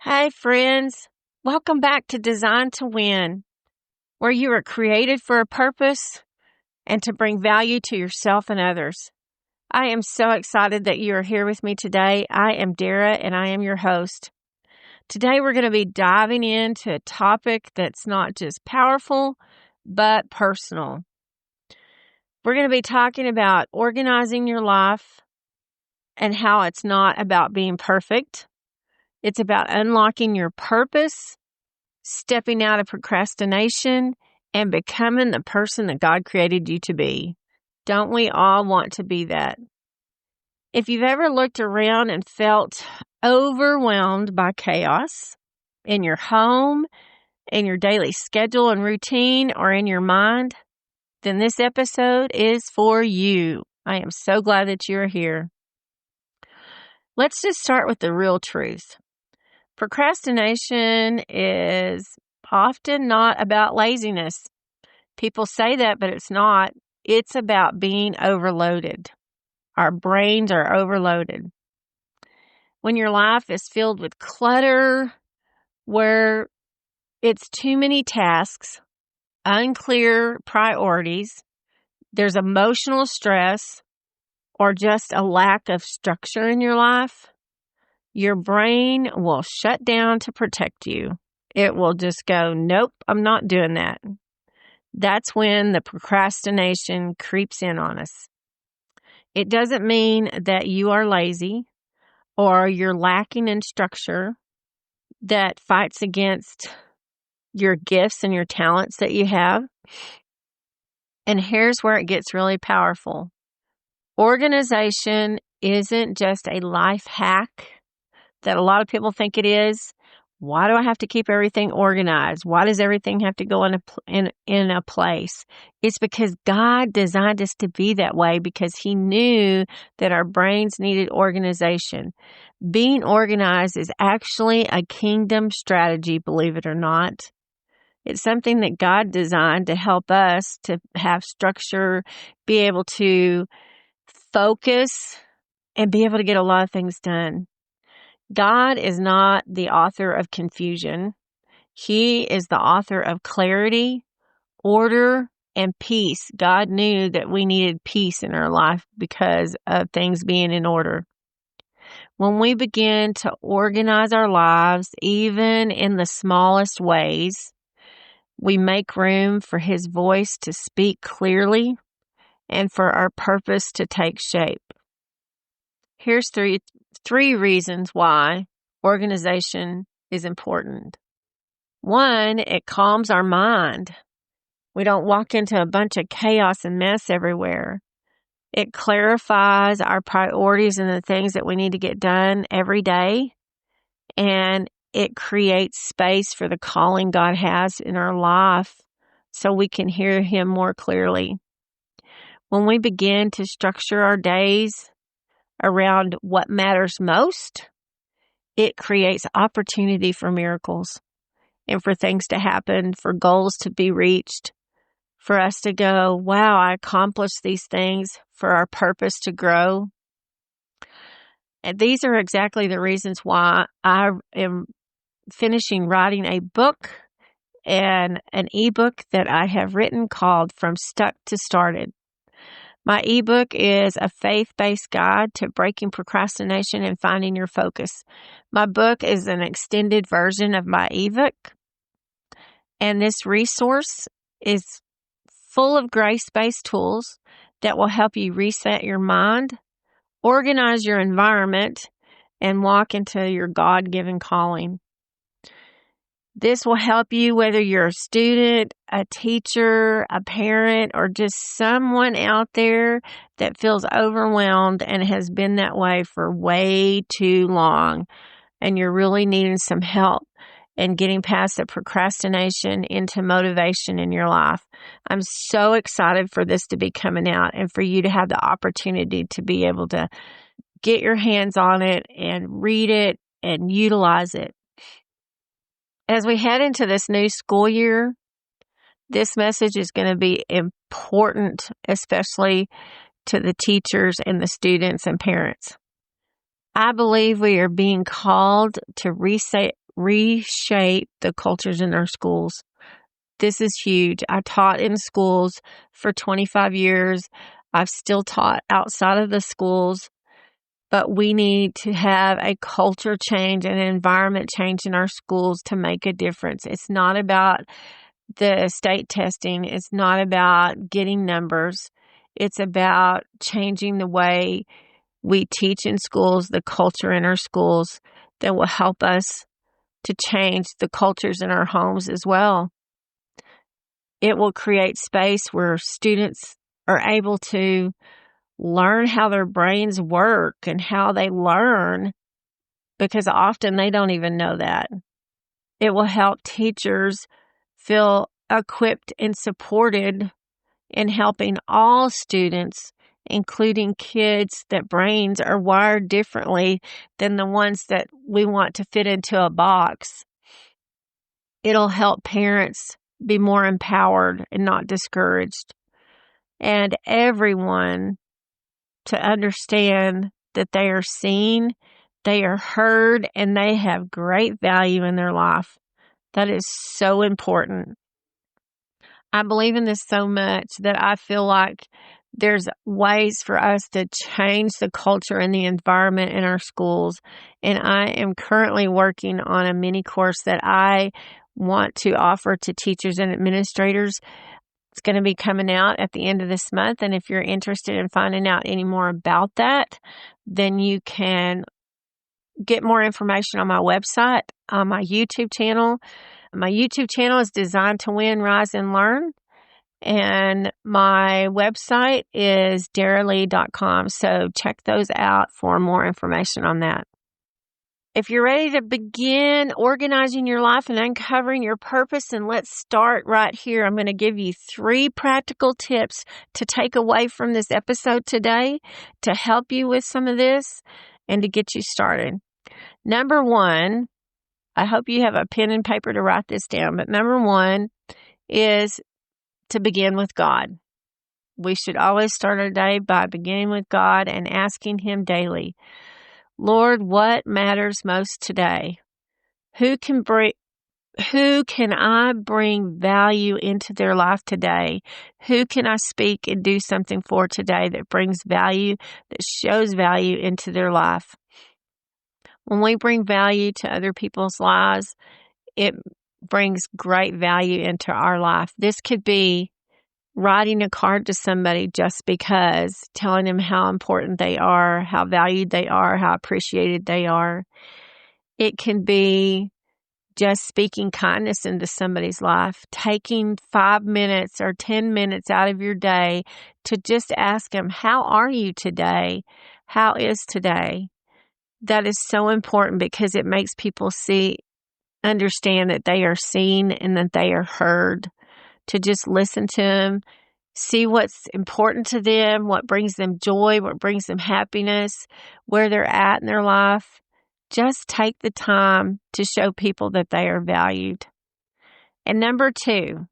Hey, friends. Welcome back to Design to Win, where you are created for a purpose and to bring value to yourself and others. I am so excited that you are here with me today. I am Dara, and I am your host. Today, we're going to be diving into a topic that's not just powerful, but personal. We're going to be talking about organizing your life and how it's not about being perfect. It's about unlocking your purpose, stepping out of procrastination, and becoming the person that God created you to be. Don't we all want to be that? If you've ever looked around and felt overwhelmed by chaos in your home, in your daily schedule and routine, or in your mind, then this episode is for you. I am so glad that you're here. Let's just start with the real truth. Procrastination is often not about laziness. People say that, but it's not. It's about being overloaded. Our brains are overloaded. When your life is filled with clutter, where it's too many tasks, unclear priorities, there's emotional stress, or just a lack of structure in your life, your brain will shut down to protect you. It will just go, nope, I'm not doing that. That's when the procrastination creeps in on us. It doesn't mean that you are lazy or you're lacking in structure that fights against your gifts and your talents that you have. And here's where it gets really powerful. Organization isn't just a life hack that a lot of people think it is. Why do I have to keep everything organized? Why does everything have to go in a place? It's because God designed us to be that way because He knew that our brains needed organization. Being organized is actually a kingdom strategy, believe it or not. It's something that God designed to help us to have structure, be able to focus, and be able to get a lot of things done. God is not the author of confusion. He is the author of clarity, order, and peace. God knew that we needed peace in our life because of things being in order. When we begin to organize our lives, even in the smallest ways, we make room for His voice to speak clearly and for our purpose to take shape. Here's three reasons why organization is important. One, it calms our mind. We don't walk into a bunch of chaos and mess everywhere. It clarifies our priorities and the things that we need to get done every day. And it creates space for the calling God has in our life so we can hear Him more clearly. When we begin to structure our days around what matters most, it creates opportunity for miracles and for things to happen, for goals to be reached, for us to go, wow, I accomplished these things, for our purpose to grow. And these are exactly the reasons why I am finishing writing a book and an ebook that I have written called From Stuck to Started. My ebook is a faith-based guide to breaking procrastination and finding your focus. My book is an extended version of my ebook, and this resource is full of grace-based tools that will help you reset your mind, organize your environment, and walk into your God-given calling. This will help you whether you're a student, a teacher, a parent, or just someone out there that feels overwhelmed and has been that way for way too long, and you're really needing some help in getting past the procrastination into motivation in your life. I'm so excited for this to be coming out and for you to have the opportunity to be able to get your hands on it and read it and utilize it. As we head into this new school year, this message is going to be important, especially to the teachers and the students and parents. I believe we are being called to reset reshape the cultures in our schools. This is huge. I taught in schools for 25 years. I've still taught outside of the schools, but we need to have a culture change and an environment change in our schools to make a difference. It's not about the state testing. It's not about getting numbers. It's about changing the way we teach in schools, the culture in our schools that will help us to change the cultures in our homes as well. It will create space where students are able to learn how their brains work and how they learn, because often they don't even know that. It will help teachers feel equipped and supported in helping all students, including kids that brains are wired differently than the ones that we want to fit into a box. It'll help parents be more empowered and not discouraged, and everyone to understand that they are seen, they are heard, and they have great value in their life. That is so important. I believe in this so much that I feel like there's ways for us to change the culture and the environment in our schools. And I am currently working on a mini course that I want to offer to teachers and administrators. It's going to be coming out at the end of this month. And if you're interested in finding out any more about that, then you can get more information on my website, on my YouTube channel. My YouTube channel is Designed to Win, Rise, and Learn. And my website is daralee.com. So check those out for more information on that. If you're ready to begin organizing your life and uncovering your purpose, and let's start right here. I'm going to give you 3 practical tips to take away from this episode today to help you with some of this and to get you started. Number 1, I hope you have a pen and paper to write this down, but number 1 is to begin with God. We should always start our day by beginning with God and asking Him daily, Lord, what matters most today? Who can I bring value into their life today? Who can I speak and do something for today that brings value, that shows value into their life? When we bring value to other people's lives, it brings great value into our life. This could be writing a card to somebody just because, telling them how important they are, how valued they are, how appreciated they are. It can be just speaking kindness into somebody's life, taking 5 minutes or 10 minutes out of your day to just ask them, how are you today? How is today? That is so important because it makes people understand that they are seen and that they are heard. To just listen to them, see what's important to them, what brings them joy, what brings them happiness, where they're at in their life. Just take the time to show people that they are valued. And number 2,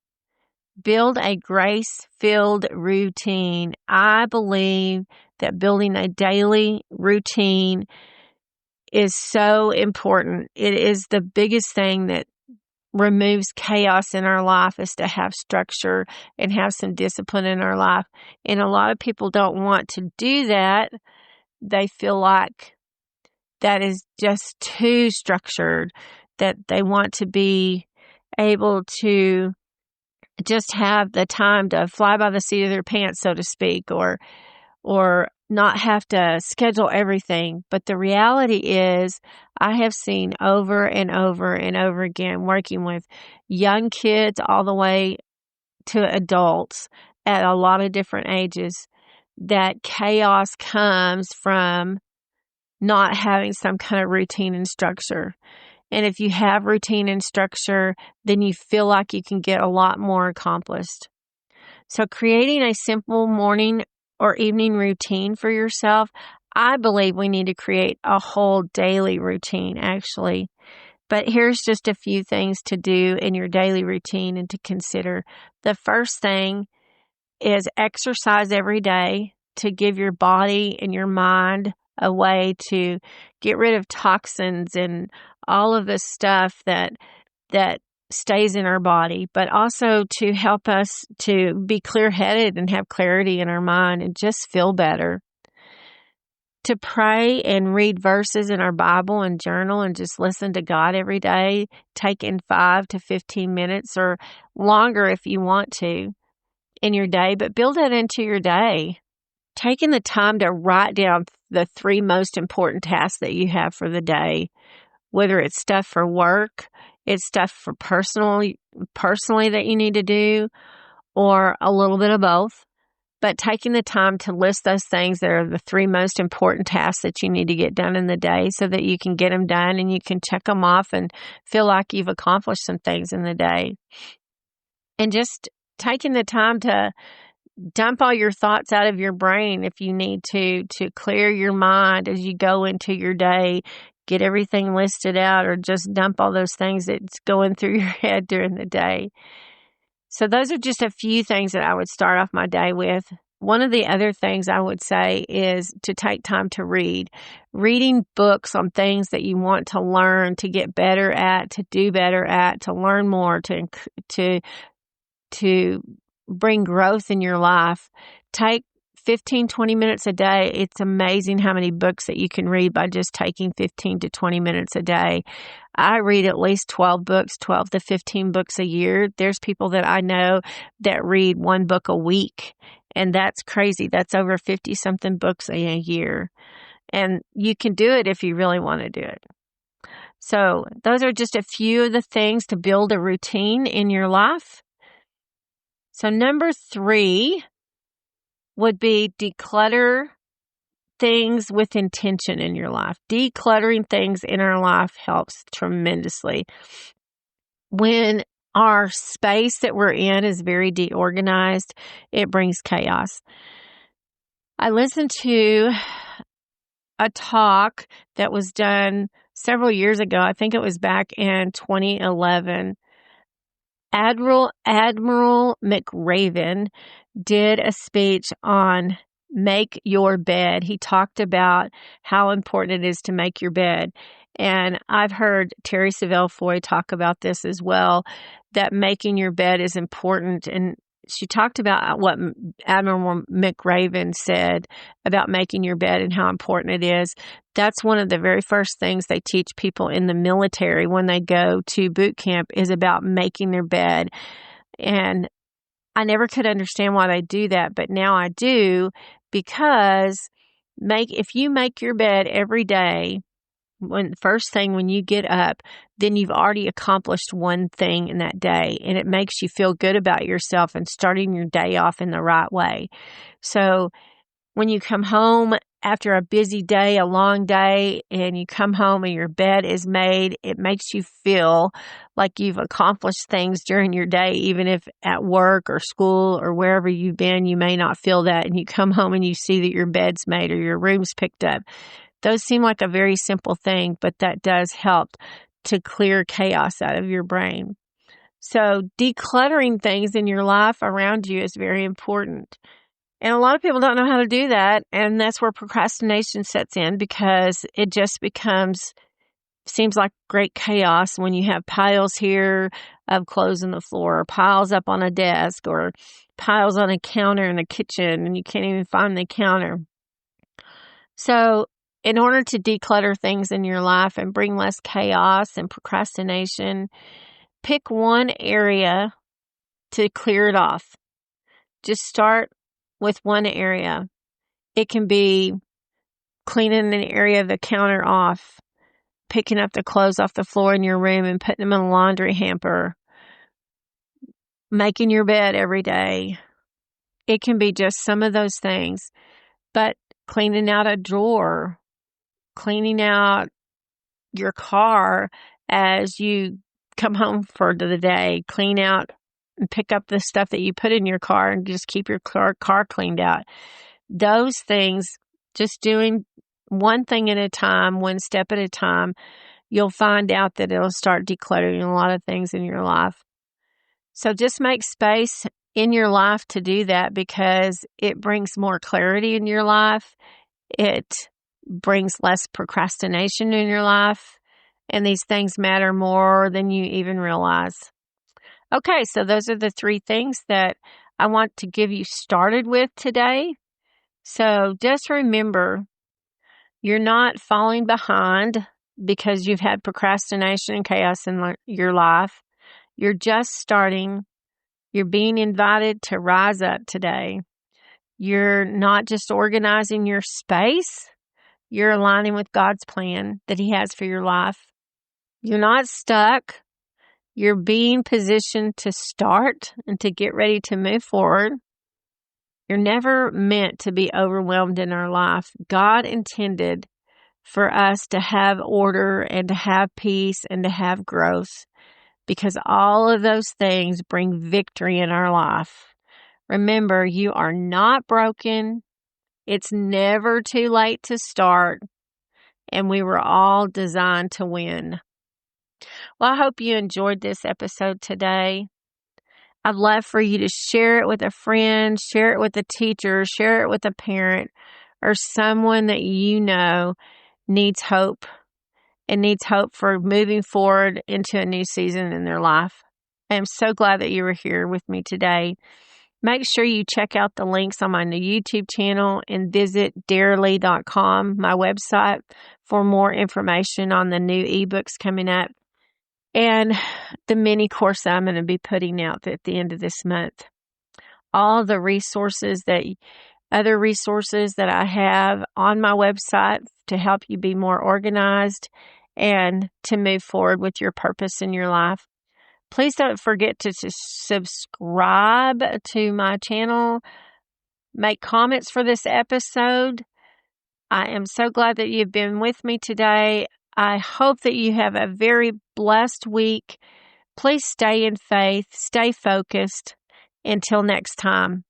build a grace-filled routine. I believe that building a daily routine is so important. It is the biggest thing that removes chaos in our life, is to have structure and have some discipline in our life. And a lot of people don't want to do that. They feel like that is just too structured, that they want to be able to just have the time to fly by the seat of their pants, so to speak, or not have to schedule everything. But the reality is, I have seen over and over and over again, working with young kids all the way to adults at a lot of different ages, that chaos comes from not having some kind of routine and structure. And if you have routine and structure, then you feel like you can get a lot more accomplished. So creating a simple morning or evening routine for yourself, I believe we need to create a whole daily routine, actually. But here's just a few things to do in your daily routine and to consider. The first thing is exercise every day to give your body and your mind a way to get rid of toxins and all of the stuff that stays in our body, but also to help us to be clear-headed and have clarity in our mind and just feel better. To pray and read verses in our Bible and journal and just listen to God every day, taking 5 to 15 minutes or longer if you want to in your day, but build that into your day. Taking the time to write down the 3 most important tasks that you have for the day, whether it's stuff for work, it's stuff for personally that you need to do, or a little bit of both. But taking the time to list those things that are the 3 most important tasks that you need to get done in the day so that you can get them done and you can check them off and feel like you've accomplished some things in the day. And just taking the time to dump all your thoughts out of your brain if you need to clear your mind as you go into your day, get everything listed out, or just dump all those things that's going through your head during the day. So those are just a few things that I would start off my day with. One of the other things I would say is to take time to read. Reading books on things that you want to learn, to get better at, to do better at, to learn more, to bring growth in your life. Take 15, 20 minutes a day. It's amazing how many books that you can read by just taking 15 to 20 minutes a day. I read at least 12 books, 12 to 15 books a year. There's people that I know that read 1 book a week, and that's crazy. That's over 50-something books a year. And you can do it if you really want to do it. So those are just a few of the things to build a routine in your life. So number 3 would be declutter things with intention in your life. Decluttering things in our life helps tremendously. When our space that we're in is very deorganized, it brings chaos. I listened to a talk that was done several years ago. I think it was back in 2011. Admiral McRaven did a speech on make your bed. He talked about how important it is to make your bed. And I've heard Terry Savelle Foy talk about this as well, that making your bed is important. And she talked about what Admiral McRaven said about making your bed and how important it is. That's one of the very first things they teach people in the military when they go to boot camp is about making their bed. And I never could understand why they do that, but now I do, because if you make your bed every day, first thing when you get up, then you've already accomplished one thing in that day, and it makes you feel good about yourself and starting your day off in the right way. So when you come home after a busy day, a long day, and you come home and your bed is made, it makes you feel like you've accomplished things during your day, even if at work or school or wherever you've been, you may not feel that, and you come home and you see that your bed's made or your room's picked up. Those seem like a very simple thing, but that does help to clear chaos out of your brain. So decluttering things in your life around you is very important. And a lot of people don't know how to do that, and that's where procrastination sets in, because it just seems like great chaos when you have piles here of clothes on the floor, or piles up on a desk, or piles on a counter in the kitchen, and you can't even find the counter. So in order to declutter things in your life and bring less chaos and procrastination, pick one area to clear it off. Just start with one area. It can be cleaning an area of the counter off, picking up the clothes off the floor in your room and putting them in a laundry hamper, making your bed every day. It can be just some of those things, but cleaning out a drawer, cleaning out your car as you come home for the day, clean out and pick up the stuff that you put in your car and just keep your car cleaned out. Those things, just doing one thing at a time, one step at a time, you'll find out that it'll start decluttering a lot of things in your life. So just make space in your life to do that, because it brings more clarity in your life. It brings less procrastination in your life, and these things matter more than you even realize. Okay, so those are the 3 things that I want to give you started with today. So just remember, you're not falling behind because you've had procrastination and chaos in your life. You're just starting. You're being invited to rise up today. You're not just organizing your space. You're aligning with God's plan that He has for your life. You're not stuck. You're being positioned to start and to get ready to move forward. You're never meant to be overwhelmed in our life. God intended for us to have order and to have peace and to have growth, because all of those things bring victory in our life. Remember, you are not broken. It's never too late to start, and we were all designed to win. Well, I hope you enjoyed this episode today. I'd love for you to share it with a friend, share it with a teacher, share it with a parent, or someone that you know needs hope and needs hope for moving forward into a new season in their life. I am so glad that you were here with me today. Make sure you check out the links on my new YouTube channel and visit daralee.com, my website, for more information on the new ebooks coming up and the mini course that I'm going to be putting out at the end of this month. All the other resources that I have on my website to help you be more organized and to move forward with your purpose in your life. Please don't forget to subscribe to my channel. Make comments for this episode. I am so glad that you've been with me today. I hope that you have a very blessed week. Please stay in faith, stay focused. Until next time.